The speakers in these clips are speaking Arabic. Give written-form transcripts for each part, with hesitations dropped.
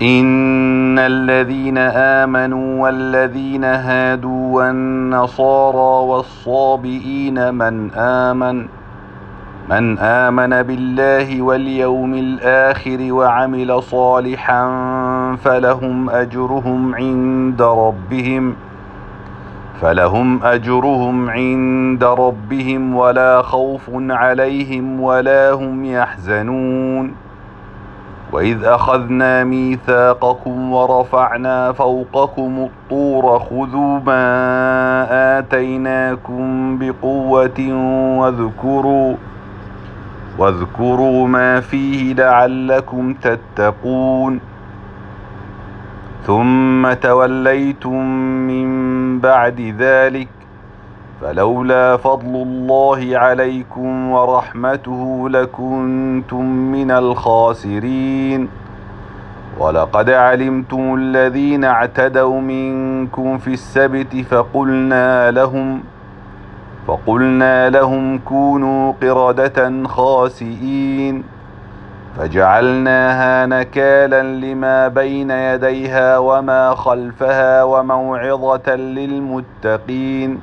إن الذين آمنوا والذين هادوا والنصارى والصابئين من آمن بالله واليوم الآخر وعمل صالحا فلهم أجرهم عند ربهم ولا خوف عليهم ولا هم يحزنون. وإذ أخذنا ميثاقكم ورفعنا فوقكم الطور خذوا ما آتيناكم بقوة واذكروا ما فيه لعلكم تتقون. ثم توليتم من بعد ذلك فلولا فضل الله عليكم ورحمته لكنتم من الخاسرين. ولقد علمتم الذين اعتدوا منكم في السبت فقلنا لهم كونوا قردة خاسئين فجعلناها نكالا لما بين يديها وما خلفها وموعظة للمتقين.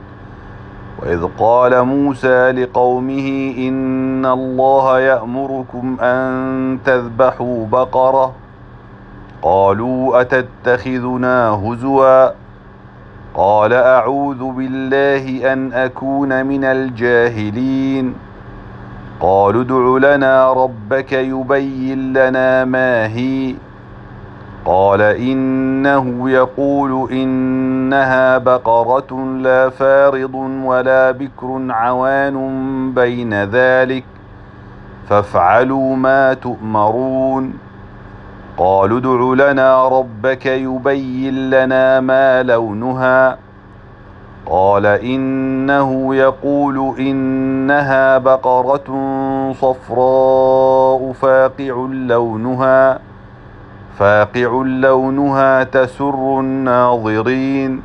وإذ قال موسى لقومه إن الله يأمركم أن تذبحوا بقرة قالوا أتتخذنا هزوا قال أعوذ بالله أن أكون من الجاهلين. قالوا ادع لنا ربك يبين لنا ما هي قال إنه يقول إنها بقرة لا فارض ولا بكر عوان بين ذلك فافعلوا ما تؤمرون. قالوا ادع لنا ربك يبين لنا ما لونها قال إنه يقول إنها بقرة صفراء فاقع لونها تسر الناظرين.